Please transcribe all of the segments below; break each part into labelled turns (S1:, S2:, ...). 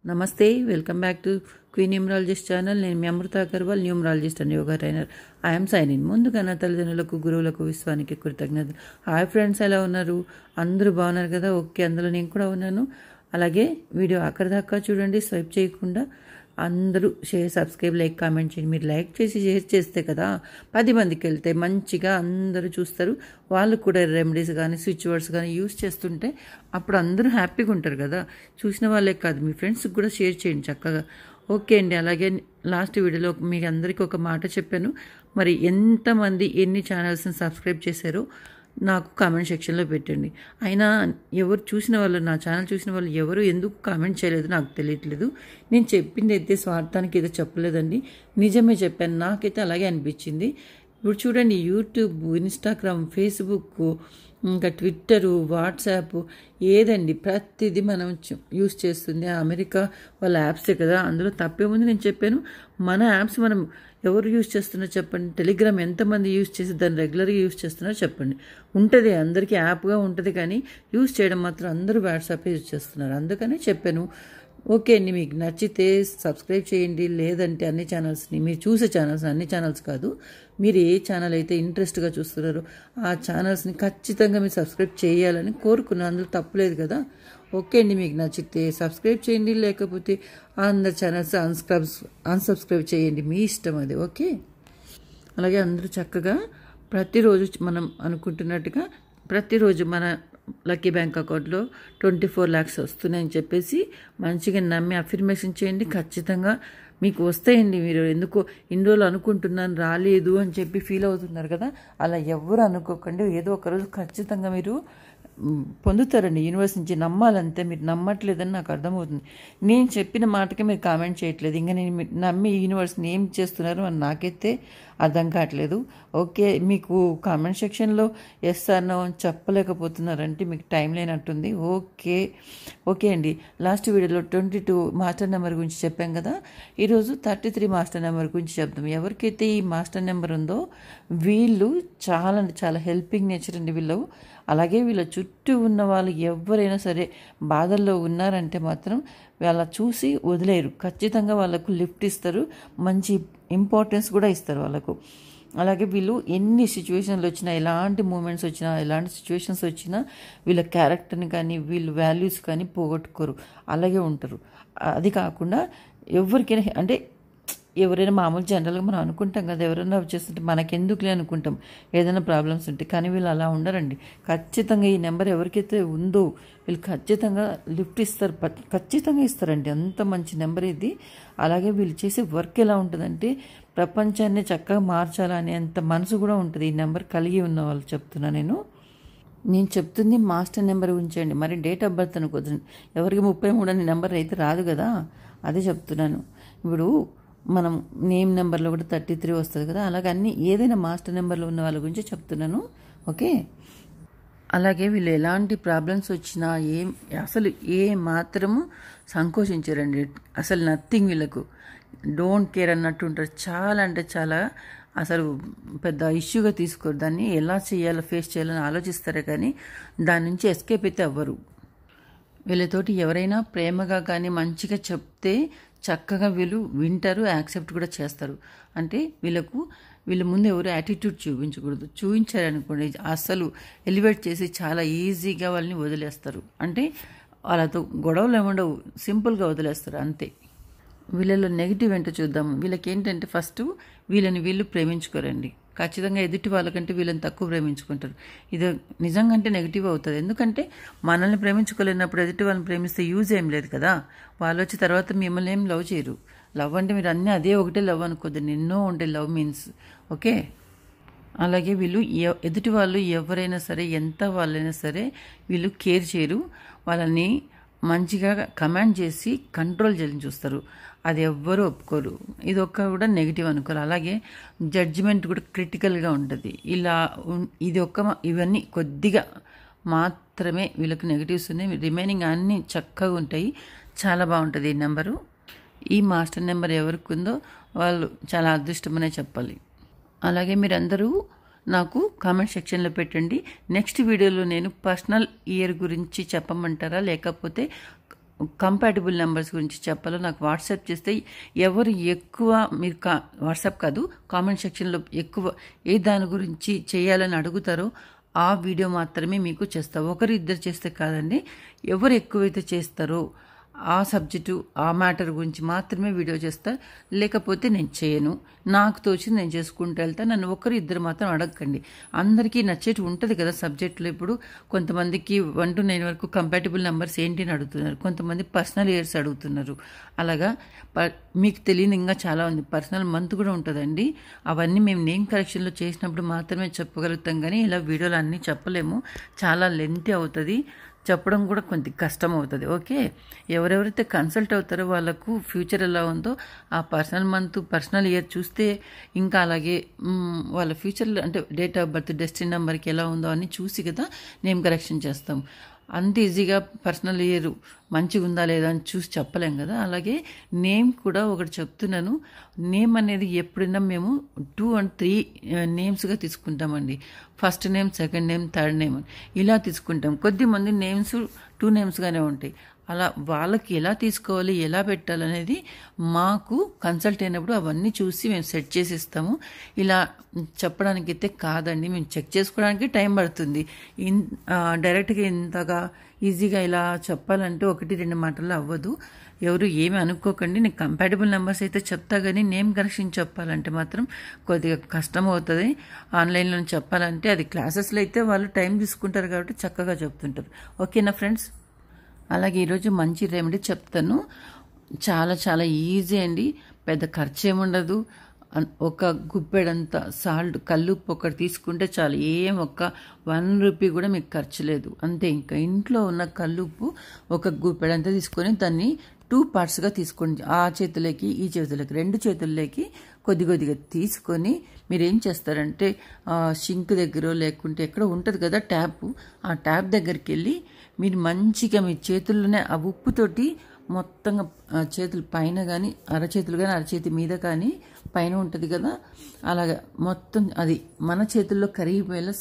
S1: నమస్తే welcome back to queen numerologist channel. నేను మీ Amrita Agarwal, numerologist and yoga trainer. I'm sign in. ముందుగా నా తల్లిదండ్రులకు, గురువులకు, విశ్వానికి కృతజ్ఞతలు. హాయ్ ఫ్రెండ్స్, ఎలా ఉన్నారు? అందరూ బాగున్నారు కదా? ఓకే, అందులో నేను కూడా ఉన్నాను. అలాగే వీడియో ఆఖరి దాకా చూడండి, స్వైప్ చేయకుండా. అందరూ షేర్, సబ్స్క్రైబ్, లైక్, కామెంట్ చేయండి. మీరు లైక్ చేసి షేర్ చేస్తే కదా 10 మందికి వెళ్తే మంచిగా అందరూ చూస్తారు. వాళ్ళు కూడా రెమెడీస్ కానీ స్విచ్ వర్డ్స్ కానీ యూస్ చేస్తుంటే అప్పుడు అందరూ హ్యాపీగా ఉంటారు కదా. చూసిన వాళ్ళే కాదు, మీ ఫ్రెండ్స్కి కూడా షేర్ చేయండి చక్కగా. ఓకే అండి. అలాగే లాస్ట్ వీడియోలో మీకు అందరికీ ఒక మాట చెప్పాను. మరి ఎంతమంది ఎన్ని ఛానల్స్ని సబ్స్క్రైబ్ చేశారో నాకు కామెంట్ సెక్షన్లో పెట్టండి. అయినా ఎవరు చూసిన వాళ్ళు, నా ఛానల్ చూసిన వాళ్ళు ఎవరు ఎందుకు కామెంట్ చేయలేదు నాకు తెలియట్లేదు. నేను చెప్పింది అయితే స్వార్థానికి ఏదో చెప్పలేదండి, నిజమే చెప్పాను. నాకైతే అలాగే అనిపించింది. ఇప్పుడు చూడండి, యూట్యూబ్, ఇన్స్టాగ్రామ్, ఫేస్బుక్, ఇంకా ట్విట్టరు, వాట్సాప్, ఏదండి ప్రతిదీ మనం యూస్ చేస్తుంది అమెరికా వాళ్ళ యాప్సే కదా. అందులో తప్పేముంది? నేను చెప్పాను, మన యాప్స్ మనం ఎవరు యూజ్ చేస్తున్నారో చెప్పండి. టెలిగ్రామ్ ఎంతమంది యూజ్ చేసి దాన్ని రెగ్యులర్గా యూజ్ చేస్తున్నారో చెప్పండి. ఉంటుంది, అందరికీ యాప్గా ఉంటుంది, కానీ యూజ్ చేయడం మాత్రం అందరూ వాట్సాప్ యూజ్ చేస్తున్నారు. అందుకనే చెప్పాను. ఓకే అండి, మీకు నచ్చితే సబ్స్క్రైబ్ చేయండి. లేదంటే అన్ని ఛానల్స్ని, మీరు చూసే ఛానల్స్, అన్ని ఛానల్స్ కాదు, మీరు ఏ ఛానల్ అయితే ఇంట్రెస్ట్గా చూస్తున్నారో ఆ ఛానల్స్ని ఖచ్చితంగా మీరు సబ్స్క్రైబ్ చేయాలని కోరుకున్నాను. అందులో తప్పులేదు కదా. ఓకే అండి, మీకు నచ్చితే సబ్స్క్రైబ్ చేయండి, లేకపోతే అందరి ఛానల్స్ అన్సబ్స్క్రైబ్ చేయండి, మీ ఇష్టం అది. ఓకే. అలాగే అందరూ చక్కగా ప్రతిరోజు మనం అనుకుంటున్నట్టుగా ప్రతిరోజు మన లక్కీ బ్యాంక్ అకౌంట్లో 24 lakhs వస్తున్నాయని చెప్పేసి మంచిగా నమ్మి అఫర్మేషన్ చేయండి. ఖచ్చితంగా మీకు వస్తాయండి. మీరు ఎందుకో ఇన్ని రోజులు అనుకుంటున్నాను రాలేదు అని చెప్పి ఫీల్ అవుతున్నారు కదా, అలా ఎవరు అనుకోకండి. ఏదో ఒకరోజు ఖచ్చితంగా మీరు పొందుతారండి. యూనివర్స్ నుంచి నమ్మాలంతే. మీరు నమ్మట్లేదని నాకు అర్థమవుతుంది. నేను చెప్పిన మాటకి మీరు కామెంట్ చేయట్లేదు. ఇంకా నేను నమ్మి యూనివర్స్ని ఏం చేస్తున్నారు అని నాకైతే అర్థం కావట్లేదు. ఓకే, మీకు కామెంట్ సెక్షన్లో ఎస్ ఆర్ నో అని చెప్పలేకపోతున్నారంటే మీకు టైం లేనట్టుంది. ఓకే అండి. లాస్ట్ వీడియోలో 22 మాస్టర్ నెంబర్ గురించి చెప్పాం కదా. ఈరోజు 33 మాస్టర్ నెంబర్ గురించి చెప్తాం. ఎవరికైతే ఈ మాస్టర్ నెంబర్ ఉందో వీళ్ళు చాలా హెల్పింగ్ నేచర్ అండి వీళ్ళు. అలాగే వీళ్ళ చుట్టూ ఉన్న వాళ్ళు ఎవరైనా సరే బాధల్లో ఉన్నారంటే మాత్రం వాళ్ళ చూసి వదిలేరు. ఖచ్చితంగా వాళ్ళకు లిఫ్ట్ ఇస్తారు, మంచి ఇంపార్టెన్స్ కూడా ఇస్తారు వాళ్ళకు. అలాగే వీళ్ళు ఎన్ని సిచ్యువేషన్లు వచ్చినా, ఎలాంటి మూమెంట్స్ వచ్చినా, ఎలాంటి సిచ్యువేషన్స్ వచ్చినా వీళ్ళ క్యారెక్టర్ని కానీ వీళ్ళ వాల్యూస్ కానీ పోగొట్టుకోరు, అలాగే ఉంటారు. అది కాకుండా ఎవరికైనా అంటే ఎవరైనా మామూలు జనరల్గా మనం అనుకుంటాం కదా, ఎవరైనా చేస్తుంటే మనకెందుకులే అనుకుంటాం ఏదైనా ప్రాబ్లమ్స్ ఉంటే. కానీ వీళ్ళు అలా ఉండరండి. ఖచ్చితంగా ఈ నెంబర్ ఎవరికైతే ఉందో వీళ్ళు ఖచ్చితంగా లిఫ్ట్ ఇస్తారు, ఖచ్చితంగా ఇస్తారండి. అంత మంచి నెంబర్ ఇది. అలాగే వీళ్ళు చేసే వర్క్ ఎలా ఉంటుందంటే ప్రపంచాన్ని చక్కగా మార్చాలనే అంత మనసు కూడా ఉంటుంది ఈ నెంబర్ కలిగి ఉన్న వాళ్ళు. చెప్తున్నా నేను చెప్తుంది మాస్టర్ నెంబర్ ఉంచండి, మరి డేట్ ఆఫ్ బర్త్ అనుకోదండి. ఎవరికి 33 అనే నెంబర్ అయితే రాదు కదా, అదే చెప్తున్నాను. ఇప్పుడు మనం నేమ్ నెంబర్లో కూడా 33 వస్తుంది కదా, అలాగే అన్ని ఏదైనా మాస్టర్ నెంబర్లో ఉన్న వాళ్ళ గురించి చెప్తున్నాను. ఓకే. అలాగే వీళ్ళు ఎలాంటి ప్రాబ్లమ్స్ వచ్చినా అసలు ఏ మాత్రము సంకోచించారండి. అసలు నథింగ్. వీళ్ళకు డోంట్ కేర్ అన్నట్టు ఉంటారు. చాలా అంటే చాలా అసలు పెద్ద ఇష్యూగా తీసుకోరు. దాన్ని ఎలా చేయాలో, ఫేస్ చేయాలని ఆలోచిస్తారే కానీ దాని నుంచి ఎస్కేప్ అయితే అవ్వరు. వీళ్ళతోటి ఎవరైనా ప్రేమగా కానీ మంచిగా చెప్తే చక్కగా వీళ్ళు వింటారు, యాక్సెప్ట్ కూడా చేస్తారు. అంటే వీళ్ళ ముందు ఎవరు యాటిట్యూడ్ చూపించకూడదు. చూపించారనుకోండి అసలు ఎలివేట్ చేసి చాలా ఈజీగా వాళ్ళని వదిలేస్తారు. అంటే వాళ్ళతో గొడవలు ఏముండవు, సింపుల్గా వదిలేస్తారు అంతే. వీళ్ళలో నెగిటివ్ ఏంటో చూద్దాము. వీళ్ళకి ఏంటంటే ఫస్ట్ వీళ్ళు ప్రేమించుకోరండి. ఖచ్చితంగా ఎదుటి వాళ్ళకంటే వీళ్ళని తక్కువ ప్రేమించుకుంటారు. ఇది నిజంగా అంటే నెగిటివ్ అవుతుంది. ఎందుకంటే మనల్ని ప్రేమించుకోలేనప్పుడు ఎదుటి వాళ్ళని ప్రేమిస్తే యూజ్ ఏం లేదు కదా. వాళ్ళు వచ్చి తర్వాత మిమ్మల్ని ఏం లవ్ చేయరు. లవ్ అంటే మీరు అన్నీ అదే ఒకటే లవ్ అనుకోద్దు, ఎన్నో ఉంటాయి లవ్ మీన్స్. ఓకే. అలాగే వీళ్ళు ఎదుటి వాళ్ళు ఎవరైనా సరే, ఎంత వాళ్ళైనా సరే వీళ్ళు కేర్ చేయరు. వాళ్ళని మంచిగా కమాండ్ చేసి కంట్రోల్ చేయాలని చూస్తారు. అది ఎవ్వరూ ఒప్పుకోరు. ఇది కూడా నెగిటివ్ అనుకోరు. అలాగే జడ్జిమెంట్ కూడా క్రిటికల్గా ఉంటుంది. ఇవన్నీ కొద్దిగా మాత్రమే వీళ్ళకి నెగిటివ్స్ ఉన్నాయి. రిమైనింగ్ అన్నీ చక్కగా ఉంటాయి. చాలా బాగుంటుంది ఈ నెంబరు. ఈ మాస్టర్ నెంబర్ ఎవరికి ఉందో వాళ్ళు చాలా అదృష్టమనే చెప్పాలి. అలాగే మీరందరూ నాకు కామెంట్ సెక్షన్లో పెట్టండి. నెక్స్ట్ వీడియోలో నేను పర్సనల్ ఇయర్ గురించి చెప్పమంటారా, లేకపోతే కంపాటబుల్ నెంబర్స్ గురించి చెప్పాలో నాకు వాట్సాప్ చేస్తే ఎవరు ఎక్కువ మీరు వాట్సాప్ కాదు కామెంట్ సెక్షన్లో ఎక్కువ ఏ దాని గురించి చేయాలని అడుగుతారో ఆ వీడియో మాత్రమే మీకు చేస్తా. ఒకరు ఇద్దరు చేస్తే కాదండి, ఎవరు ఎక్కువైతే చేస్తారో ఆ సబ్జెక్టు ఆ మ్యాటర్ గురించి మాత్రమే వీడియో చేస్తా, లేకపోతే నేను చేయను. నాకు తోచింది నేను చేసుకుంటూ వెళ్తా. నన్ను ఒకరు ఇద్దరు మాత్రం అడగకండి. అందరికీ నచ్చేటి ఉంటుంది కదా సబ్జెక్టులో. ఇప్పుడు కొంతమందికి 1 to 9 వరకు కంపాటబుల్ నెంబర్స్ ఏంటి అని అడుగుతున్నారు, కొంతమంది పర్సనల్ ఇయర్స్ అడుగుతున్నారు. అలాగా మీకు తెలియని ఇంకా చాలా ఉంది. పర్సనల్ మంత్ కూడా ఉంటుందండి. అవన్నీ మేము నేమ్ కరెక్షన్లో చేసినప్పుడు మాత్రమే చెప్పగలుగుతాం, కానీ ఇలా వీడియోలు అన్నీ చెప్పలేము, చాలా లెంతీ అవుతుంది, చెప్పడం కూడా కొంత కష్టం అవుతుంది. ఓకే, ఎవరెవరైతే కన్సల్ట్ అవుతారో వాళ్ళకు ఫ్యూచర్ ఎలా ఉందో ఆ పర్సనల్ మంత్ పర్సనల్ ఇయర్ చూస్తే ఇంకా అలాగే వాళ్ళ ఫ్యూచర్లో అంటే డేట్ ఆఫ్ బర్త్ డెస్టినీ నెంబర్కి ఎలా ఉందో అని చూసి కదా నేమ్ కరెక్షన్ చేస్తాం. అంత ఈజీగా పర్సనల్ ఇయర్ మంచిగా ఉందా లేదా అని చూసి చెప్పలేం కదా. అలాగే నేమ్ కూడా ఒకటి చెప్తున్నాను. నేమ్ అనేది ఎప్పుడైనా మేము 2 and 3 నేమ్స్గా తీసుకుంటామండి. First name, second name, third name ఇలా తీసుకుంటాం. కొద్దిమంది నేమ్స్ 2 నేమ్స్గానే ఉంటాయి. అలా వాళ్ళకి ఎలా తీసుకోవాలి, ఎలా పెట్టాలనేది మాకు కన్సల్ట్ అయినప్పుడు అవన్నీ చూసి మేము సెట్ చేసి ఇస్తాము. ఇలా చెప్పడానికైతే కాదండి, మేము చెక్ చేసుకోవడానికి టైం పడుతుంది. డైరెక్ట్గా ఇంతగా ఈజీగా ఇలా చెప్పాలంటే 1-2 మాటల్లో అవ్వదు. ఎవరు ఏమి అనుకోకండి. నేను కంపాటబుల్ నెంబర్స్ అయితే చెప్తా, కానీ నేమ్ కరెక్షన్ చెప్పాలంటే మాత్రం కొద్దిగా కష్టం అవుతుంది. ఆన్లైన్లో చెప్పాలంటే అది క్లాసెస్లో అయితే వాళ్ళు టైం తీసుకుంటారు కాబట్టి చక్కగా చెప్తుంటారు. ఓకేనా ఫ్రెండ్స్? అలాగే ఈరోజు మంచి రెమెడీ చెప్తాను. చాలా చాలా ఈజీ అండి, పెద్ద ఖర్చు ఏముండదు. ఒక గుప్పెడంత సాల్ట్ కల్లుప్పు ఒకటి తీసుకుంటే చాలు. ఒక 1 రూపీ కూడా మీకు ఖర్చు లేదు. అంతే. ఇంకా ఇంట్లో ఉన్న కల్లుప్పు ఒక గుప్పెడంతా తీసుకొని దాన్ని 2 పార్ట్స్గా తీసుకోండి. ఆ చేతులకి ఈ చేతులకి 2 చేతుల్లోకి కొద్ది కొద్దిగా తీసుకొని మీరు ఏం చేస్తారంటే షింక్ దగ్గర లేకుంటే ఎక్కడ ఉంటుంది కదా ట్యాప్, ఆ ట్యాప్ దగ్గరికి వెళ్ళి మీరు మంచిగా మీ చేతుల్లోనే ఆ ఉప్పుతోటి మొత్తంగా చేతులు పైన కానీ అరచేతులు కానీ అరచేతి మీద కానీ పైన ఉంటుంది కదా, అలాగా మొత్తం అది మన చేతుల్లో కరిగిపోయేలా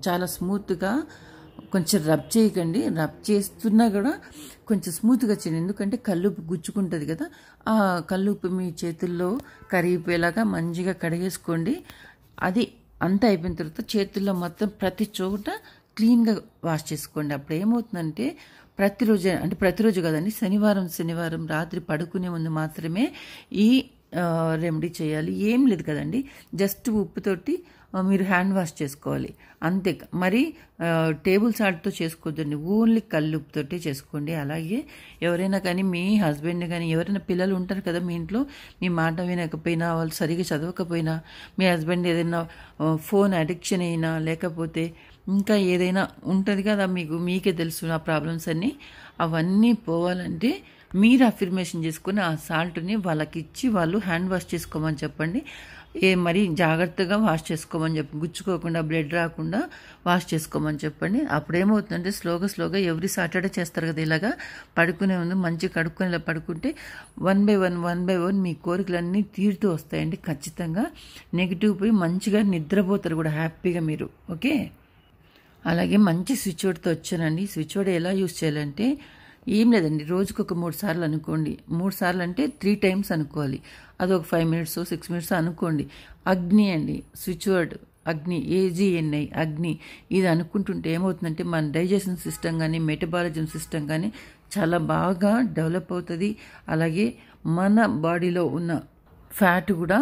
S1: చాలా స్మూత్గా కొంచెం రబ్ చేయకండి. రబ్ చేస్తున్నా కూడా కొంచెం స్మూత్గా చేయండి, ఎందుకంటే కల్లుప్పు గుచ్చుకుంటుంది కదా. ఆ కల్లుప్పు మీ చేతుల్లో కరిగిపోయేలాగా మంచిగా కడిగేసుకోండి. అది అంతా అయిపోయిన తర్వాత చేతుల్లో మొత్తం ప్రతి చోట క్లీన్గా వాష్ చేసుకోండి. అప్పుడు ఏమవుతుందంటే ప్రతిరోజు కదండి, శనివారం రాత్రి పడుకునే ముందు మాత్రమే ఈ రెమెడీ చేయాలి. ఏం లేదు కదండి, జస్ట్ ఉప్పుతోటి మీరు హ్యాండ్ వాష్ చేసుకోవాలి అంతే. మరి టేబుల్ సాల్ట్తో చేసుకోవద్దండి, ఓన్లీ కల్లుప్పుతోటి చేసుకోండి. అలాగే ఎవరైనా కానీ మీ హస్బెండ్ కానీ ఎవరైనా పిల్లలు ఉంటారు కదా మీ ఇంట్లో, మీ మాట వినకపోయినా వాళ్ళు సరిగా చదవకపోయినా, మీ హస్బెండ్ ఏదైనా ఫోన్ అడిక్షన్ అయినా లేకపోతే ఇంకా ఏదైనా ఉంటుంది కదా, మీకే తెలుసు ఆ ప్రాబ్లమ్స్ అన్నీ. అవన్నీ పోవాలంటే మీరు అఫర్మేషన్ చేసుకుని ఆ సాల్ట్ని వాళ్ళకి ఇచ్చి వాళ్ళు హ్యాండ్ వాష్ చేసుకోమని చెప్పండి. మరీ జాగ్రత్తగా వాష్ చేసుకోమని చెప్పి, గుచ్చుకోకుండా బ్లడ్ రాకుండా వాష్ చేసుకోమని చెప్పండి. అప్పుడు ఏమవుతుందంటే స్లోగా ఎవ్రీ సాటర్డే చేస్తారు కదా, ఇలాగా పడుకునే ముందు మంచిగా కడుక్కొని ఇలా పడుకుంటే 1 by 1 మీ కోరికలన్నీ తీరుతూ వస్తాయండి. ఖచ్చితంగా నెగిటివ్ పోయి మంచిగా నిద్రపోతారు కూడా హ్యాపీగా మీరు. ఓకే, అలాగే మంచి స్విచ్ బోర్డ్తో వచ్చానండి. స్విచ్ బోర్డ్ ఎలా యూజ్ చేయాలంటే ఏం లేదండి, రోజుకు ఒక 3 సార్లు అనుకోండి. 3 సార్లు అంటే 3 times అనుకోవాలి. అది ఒక 5 minutes 6 minutes అనుకోండి. అగ్ని అండి స్విచ్ వర్డ్, అగ్ని, AGNI అగ్ని. ఇది అనుకుంటుంటే ఏమవుతుందంటే మన డైజెషన్ సిస్టమ్ కానీ మెటబాలిజం సిస్టమ్ కానీ చాలా బాగా డెవలప్ అవుతుంది. అలాగే మన బాడీలో ఉన్న ఫ్యాట్ కూడా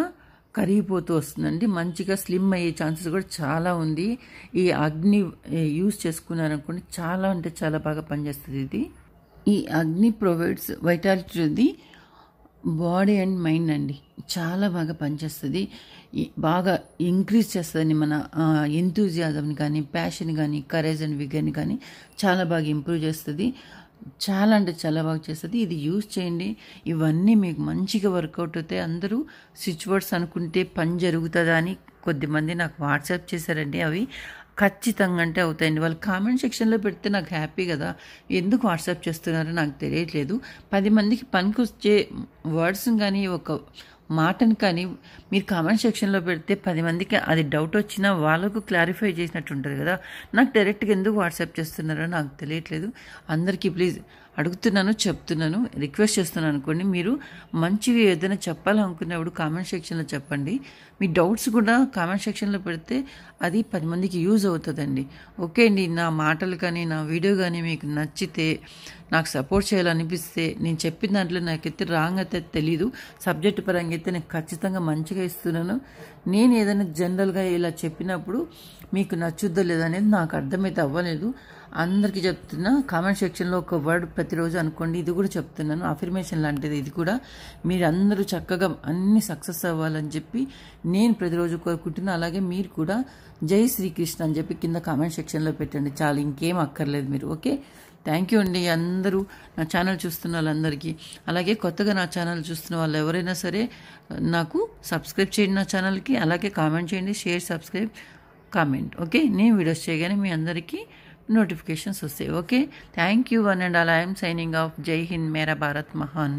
S1: కరిగిపోతూ వస్తుందండి. మంచిగా స్లిమ్ అయ్యే ఛాన్సెస్ కూడా చాలా ఉంది. ఈ అగ్ని యూజ్ చేసుకున్నారనుకోండి, చాలా అంటే చాలా బాగా పనిచేస్తుంది ఇది. ఈ అగ్ని provides vitality body and mind అండి, చాలా బాగా పనిచేస్తుంది. బాగా ఇంక్రీజ్ చేస్తుంది మన ఎంతూజియాజంని కానీ, ప్యాషన్ కానీ, కరేజ్ అండ్ విగర్ని కానీ చాలా బాగా ఇంప్రూవ్ చేస్తుంది. చాలా అంటే చాలా బాగా చేస్తుంది. ఇది యూజ్ చేయండి. ఇవన్నీ మీకు మంచిగా వర్కౌట్ అవుతాయి. అందరూ స్విచ్ వర్డ్స్ అనుకుంటే పని జరుగుతుందా అని కొద్దిమంది నాకు వాట్సాప్ చేశారండి. అవి ఖచ్చితంగా అంటే అవుతాయండి. వాళ్ళు కామెంట్ సెక్షన్లో పెడితే నాకు హ్యాపీ కదా, ఎందుకు వాట్సాప్ చేస్తున్నారో నాకు తెలియట్లేదు. 10 మందికి పనికొచ్చే వర్డ్స్ని కానీ ఒక మాటను కానీ మీరు కామెంట్ సెక్షన్లో పెడితే 10 మందికి అది డౌట్ వచ్చినా వాళ్ళకు క్లారిఫై చేసినట్టు ఉంటుంది కదా. నాకు డైరెక్ట్గా ఎందుకు వాట్సాప్ చేస్తున్నారో నాకు తెలియట్లేదు. అందరికీ ప్లీజ్ అడుగుతున్నాను, చెప్తున్నాను, రిక్వెస్ట్ చేస్తున్నాను అనుకోండి. మీరు మంచిగా ఏదైనా చెప్పాలనుకున్నప్పుడు కామెంట్ సెక్షన్లో చెప్పండి. మీ డౌట్స్ కూడా కామెంట్ సెక్షన్లో పెడితే అది 10 మందికి యూజ్ అవుతుందండి. ఓకే అండి, నా మాటలు కానీ నా వీడియో కానీ మీకు నచ్చితే, నాకు సపోర్ట్ చేయాలనిపిస్తే, నేను చెప్పిన దాంట్లో నాకైతే రాంగ్ అయితే తెలీదు, సబ్జెక్ట్ పరంగా అయితే నేను ఖచ్చితంగా మంచిగా ఇస్తున్నాను. నేను ఏదైనా జనరల్గా ఇలా చెప్పినప్పుడు మీకు నచ్చుద్దో లేదనేది నాకు అర్థమైతే అవ్వలేదు. అందరికీ చెప్తున్నా, కామెంట్ సెక్షన్లో ఒక వర్డ్ ప్రతిరోజు అనుకోండి. ఇది కూడా చెప్తున్నాను, అఫర్మేషన్ లాంటిది ఇది కూడా. మీరు అందరూ చక్కగా అన్ని సక్సెస్ అవ్వాలని చెప్పి నేను ప్రతిరోజు కోరుకుంటున్నా. అలాగే మీరు కూడా జై శ్రీకృష్ణ అని చెప్పి కింద కామెంట్ సెక్షన్లో పెట్టండి, చాలు, ఇంకేం అక్కర్లేదు మీరు. ఓకే, థ్యాంక్ యూ అండి అందరూ నా ఛానల్ చూస్తున్న వాళ్ళందరికీ. అలాగే కొత్తగా నా ఛానల్ చూస్తున్న వాళ్ళు ఎవరైనా సరే నాకు సబ్స్క్రైబ్ చేయండి నా ఛానల్కి. అలాగే కామెంట్ చేయండి, షేర్, సబ్స్క్రైబ్, కామెంట్. ఓకే, నేను వీడియోస్ చేయగానే మీ అందరికీ నోటిఫికేషన్స్ వస్తాయి. Okay, thank you one and all. I'm signing off. జై హింద్, మేరా భారత్ మహాన్.